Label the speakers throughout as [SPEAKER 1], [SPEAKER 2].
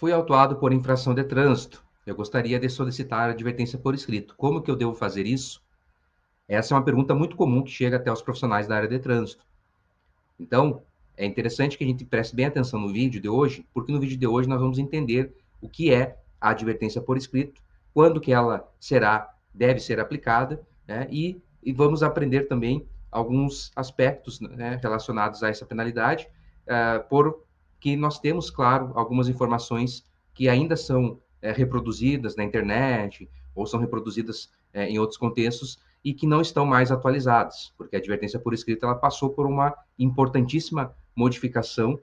[SPEAKER 1] Fui autuado por infração de trânsito. Eu gostaria de solicitar advertência por escrito. Como que eu devo fazer isso? Essa é uma pergunta muito comum que chega até os profissionais da área de trânsito. Então, é interessante que a gente preste bem atenção no vídeo de hoje, porque no vídeo de hoje nós vamos entender o que é a advertência por escrito, quando que ela deve ser aplicada, né? E vamos aprender também alguns aspectos, né, relacionados a essa penalidade, porque nós temos, claro, algumas informações que ainda são reproduzidas na internet ou são reproduzidas em outros contextos e que não estão mais atualizadas, porque a advertência por escrito ela passou por uma importantíssima modificação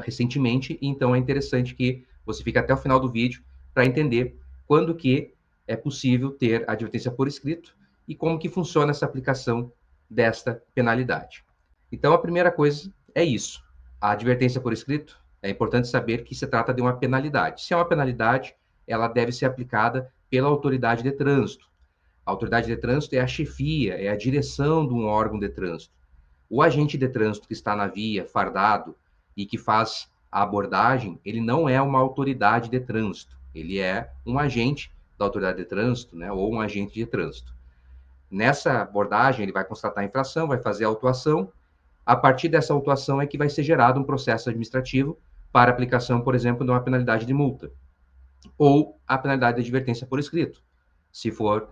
[SPEAKER 1] recentemente, então é interessante que você fique até o final do vídeo para entender quando que é possível ter advertência por escrito e como que funciona essa aplicação desta penalidade. Então, a primeira coisa é isso. A advertência por escrito, é importante saber que se trata de uma penalidade. Se é uma penalidade, ela deve ser aplicada pela autoridade de trânsito. A autoridade de trânsito é a chefia, é a direção de um órgão de trânsito. O agente de trânsito que está na via, fardado, e que faz a abordagem, ele não é uma autoridade de trânsito, ele é um agente da autoridade de trânsito, né, ou um agente de trânsito. Nessa abordagem, ele vai constatar a infração, vai fazer a autuação. A partir dessa autuação é que vai ser gerado um processo administrativo para aplicação, por exemplo, de uma penalidade de multa ou a penalidade de advertência por escrito, se for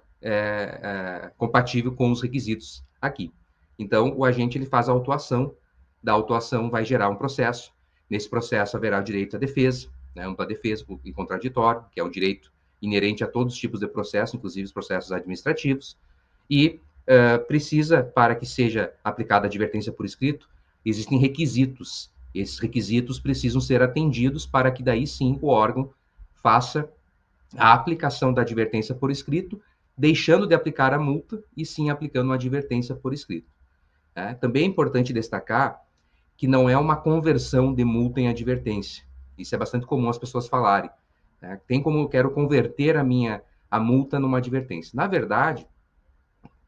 [SPEAKER 1] compatível com os requisitos aqui. Então, o agente ele faz a autuação, da autuação vai gerar um processo, nesse processo haverá direito à defesa, né, ampla defesa e contraditório, que é um direito inerente a todos os tipos de processo, inclusive os processos administrativos, e precisa, para que seja aplicada a advertência por escrito, existem requisitos. Esses requisitos precisam ser atendidos para que daí sim o órgão faça a aplicação da advertência por escrito, deixando de aplicar a multa e sim aplicando uma advertência por escrito. Também é importante destacar que não é uma conversão de multa em advertência. Isso é bastante comum as pessoas falarem. Tem como eu quero converter a multa numa advertência. Na verdade,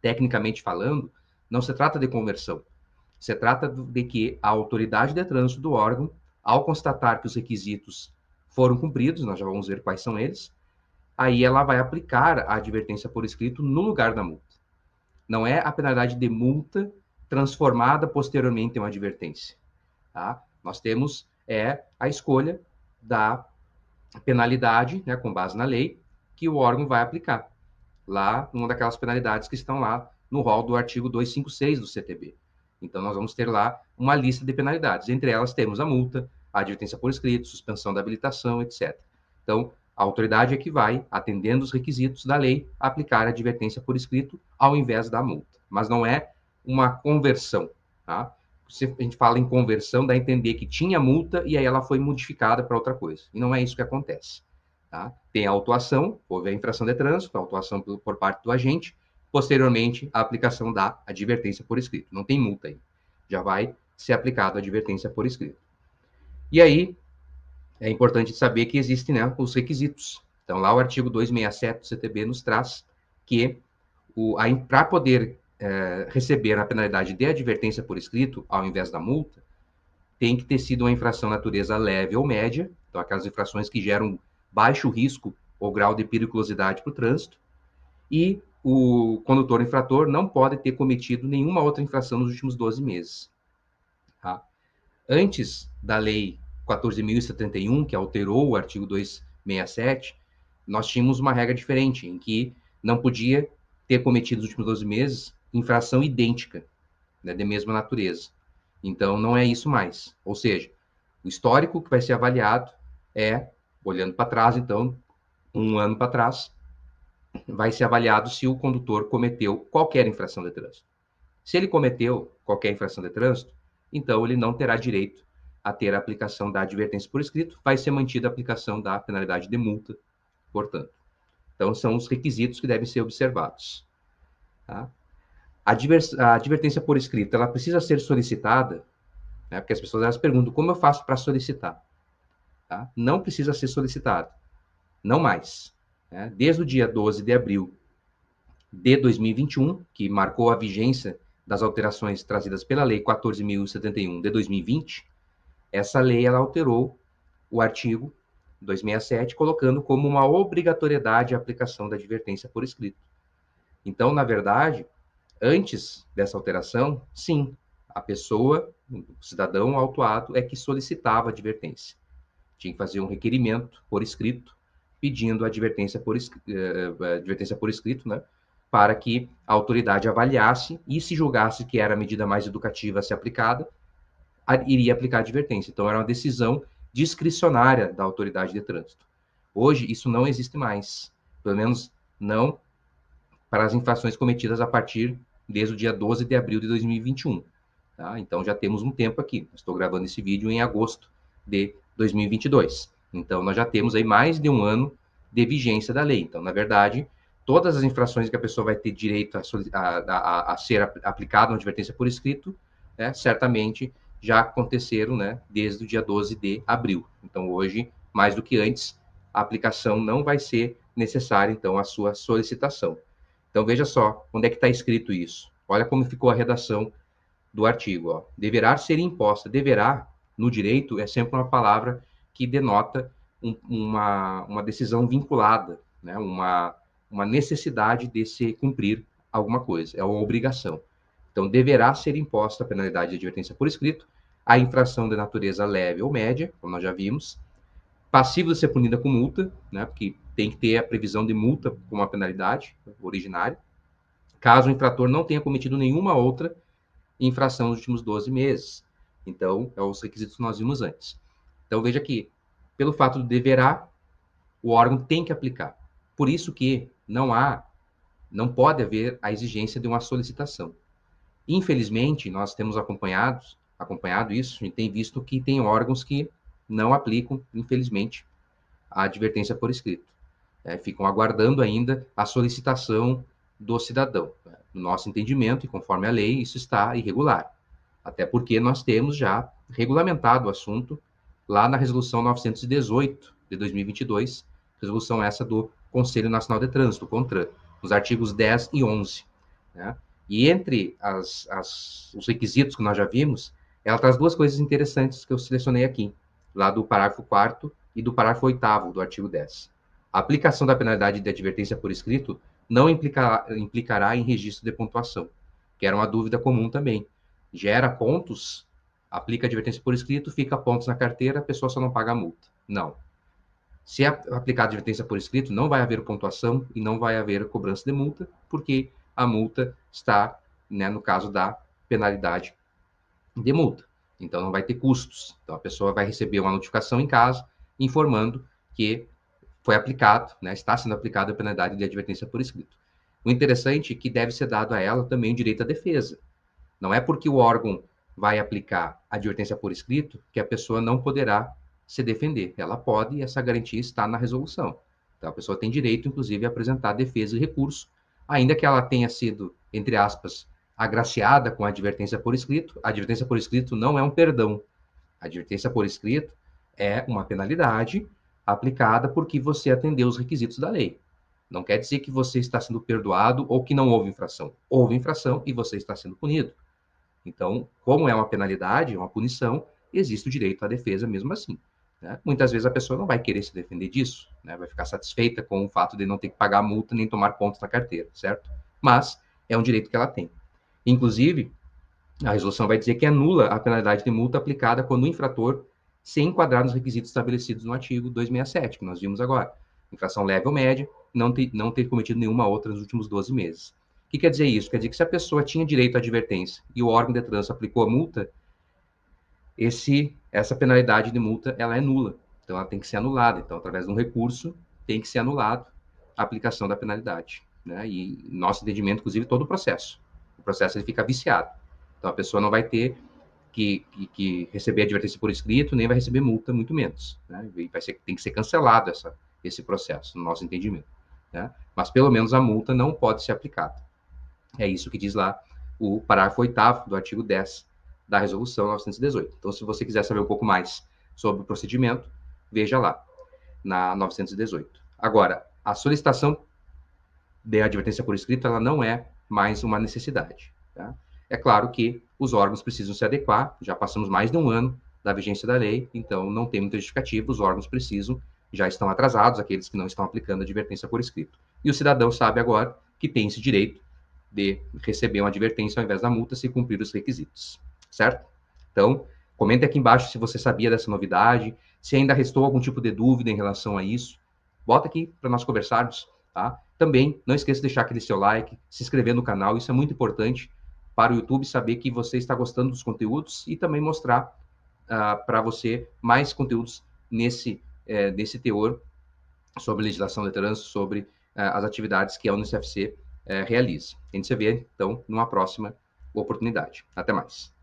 [SPEAKER 1] tecnicamente falando, não se trata de conversão. Se trata de que a autoridade de trânsito do órgão, ao constatar que os requisitos foram cumpridos, nós já vamos ver quais são eles, aí ela vai aplicar a advertência por escrito no lugar da multa. Não é a penalidade de multa transformada posteriormente em uma advertência. Tá? Nós temos a escolha da penalidade, né, com base na lei, que o órgão vai aplicar. Lá, uma daquelas penalidades que estão lá no rol do artigo 256 do CTB. Então, nós vamos ter lá uma lista de penalidades. Entre elas, temos a multa, a advertência por escrito, suspensão da habilitação, etc. Então, a autoridade é que vai, atendendo os requisitos da lei, aplicar a advertência por escrito ao invés da multa. Mas não é uma conversão. Tá? Se a gente fala em conversão, dá a entender que tinha multa e aí ela foi modificada para outra coisa. E não é isso que acontece. Tá? Tem a autuação, houve a infração de trânsito, a autuação por parte do agente, posteriormente a aplicação da advertência por escrito. Não tem multa aí. Já vai ser aplicada a advertência por escrito. E aí, é importante saber que existem, né, os requisitos. Então, lá o artigo 267 do CTB nos traz que para poder receber a penalidade de advertência por escrito, ao invés da multa, tem que ter sido uma infração natureza leve ou média, então aquelas infrações que geram baixo risco ou grau de periculosidade para o trânsito, e o condutor infrator não pode ter cometido nenhuma outra infração nos últimos 12 meses. Tá? Antes da lei 14.071, que alterou o artigo 267, nós tínhamos uma regra diferente, em que não podia ter cometido nos últimos 12 meses infração idêntica, né, de mesma natureza. Então, não é isso mais. Ou seja, o histórico que vai ser avaliado olhando para trás, então, um ano para trás, vai ser avaliado se o condutor cometeu qualquer infração de trânsito. Se ele cometeu qualquer infração de trânsito, então ele não terá direito a ter a aplicação da advertência por escrito, vai ser mantida a aplicação da penalidade de multa, portanto. Então, são os requisitos que devem ser observados. Tá? A advertência por escrito, ela precisa ser solicitada, né, porque as pessoas elas perguntam, como eu faço para solicitar? Tá? Não precisa ser solicitado, não mais. Né? Desde o dia 12 de abril de 2021, que marcou a vigência das alterações trazidas pela Lei 14.071 de 2020, essa lei ela alterou o artigo 267, colocando como uma obrigatoriedade a aplicação da advertência por escrito. Então, na verdade, antes dessa alteração, sim, a pessoa, o cidadão autuado, é que solicitava a advertência. Tinha que fazer um requerimento por escrito, pedindo advertência por escrito, né, para que a autoridade avaliasse e, se julgasse que era a medida mais educativa a ser aplicada, iria aplicar a advertência. Então, era uma decisão discricionária da autoridade de trânsito. Hoje, isso não existe mais, pelo menos não para as infrações cometidas a partir desde o dia 12 de abril de 2021. Tá? Então, já temos um tempo aqui. Estou gravando esse vídeo em agosto de 2022. Então, nós já temos aí mais de um ano de vigência da lei. Então, na verdade, todas as infrações que a pessoa vai ter direito a ser aplicada uma advertência por escrito, né, certamente já aconteceram, né, desde o dia 12 de abril. Então, hoje, mais do que antes, a aplicação não vai ser necessária, então, a sua solicitação. Então, veja só, onde é que está escrito isso? Olha como ficou a redação do artigo. Ó. Deverá ser imposta. Deverá, no direito, é sempre uma palavra que denota uma decisão vinculada, né? uma necessidade de se cumprir alguma coisa. É uma obrigação. Então, deverá ser imposta a penalidade de advertência por escrito, a infração de natureza leve ou média, como nós já vimos, passível de ser punida com multa, né? Porque tem que ter a previsão de multa como a penalidade originária, caso o infrator não tenha cometido nenhuma outra infração nos últimos 12 meses. Então, é os requisitos que nós vimos antes. Então, veja que, pelo fato de deverá, o órgão tem que aplicar. Por isso que não pode haver a exigência de uma solicitação. Infelizmente, nós temos acompanhado isso, a gente tem visto que tem órgãos que não aplicam, infelizmente, a advertência por escrito. Ficam aguardando ainda a solicitação do cidadão. No nosso entendimento, e conforme a lei, isso está irregular. Até porque nós temos já regulamentado o assunto lá na Resolução 918 de 2022, resolução essa do Conselho Nacional de Trânsito, CONTRAN, nos artigos 10 e 11. Né? E entre os requisitos que nós já vimos, ela traz duas coisas interessantes que eu selecionei aqui, lá do parágrafo 4º e do parágrafo 8º do artigo 10. A aplicação da penalidade de advertência por escrito não implicará em registro de pontuação, que era uma dúvida comum também. Gera pontos, aplica advertência por escrito, fica pontos na carteira, a pessoa só não paga a multa. Não. Se aplicar advertência por escrito, não vai haver pontuação e não vai haver cobrança de multa, porque a multa está, né, no caso da penalidade de multa. Então, não vai ter custos. Então, a pessoa vai receber uma notificação em casa informando que foi aplicado, né, está sendo aplicada a penalidade de advertência por escrito. O interessante é que deve ser dado a ela também o direito à defesa. Não é porque o órgão vai aplicar a advertência por escrito que a pessoa não poderá se defender. Ela pode e essa garantia está na resolução. Então, a pessoa tem direito, inclusive, a apresentar defesa e recurso, ainda que ela tenha sido, entre aspas, agraciada com a advertência por escrito. A advertência por escrito não é um perdão. A advertência por escrito é uma penalidade aplicada porque você atendeu os requisitos da lei. Não quer dizer que você está sendo perdoado ou que não houve infração. Houve infração e você está sendo punido. Então, como é uma penalidade, uma punição, existe o direito à defesa mesmo assim. Né? Muitas vezes a pessoa não vai querer se defender disso, né? Vai ficar satisfeita com o fato de não ter que pagar a multa nem tomar pontos na carteira, certo? Mas é um direito que ela tem. Inclusive, a resolução vai dizer que anula a penalidade de multa aplicada quando o infrator se enquadrar nos requisitos estabelecidos no artigo 267, que nós vimos agora. Infração leve ou média, não ter cometido nenhuma outra nos últimos 12 meses. O que quer dizer isso? Quer dizer que se a pessoa tinha direito à advertência e o órgão de trânsito aplicou a multa, essa penalidade de multa ela é nula. Então, ela tem que ser anulada. Então, através de um recurso, tem que ser anulado a aplicação da penalidade. Né? E, nosso entendimento, inclusive, todo o processo. O processo ele fica viciado. Então, a pessoa não vai ter que receber advertência por escrito, nem vai receber multa, muito menos. Né? Tem que ser cancelado esse processo, no nosso entendimento. Né? Mas, pelo menos, a multa não pode ser aplicada. É isso que diz lá o parágrafo 8º do artigo 10 da Resolução 918. Então, se você quiser saber um pouco mais sobre o procedimento, veja lá, na 918. Agora, a solicitação de advertência por escrito, ela não é mais uma necessidade. Tá? É claro que os órgãos precisam se adequar, já passamos mais de um ano da vigência da lei, então não tem muita justificativa, os órgãos precisam já estão atrasados, aqueles que não estão aplicando a advertência por escrito. E o cidadão sabe agora que tem esse direito de receber uma advertência ao invés da multa se cumprir os requisitos, certo? Então, comente aqui embaixo se você sabia dessa novidade, se ainda restou algum tipo de dúvida em relação a isso. Bota aqui para nós conversarmos, tá? Também não esqueça de deixar aquele seu like, se inscrever no canal, isso é muito importante para o YouTube saber que você está gostando dos conteúdos e também mostrar para você mais conteúdos nesse teor sobre legislação de trânsito, sobre as atividades que a UniCFC realiza. A gente se vê, então, numa próxima oportunidade. Até mais.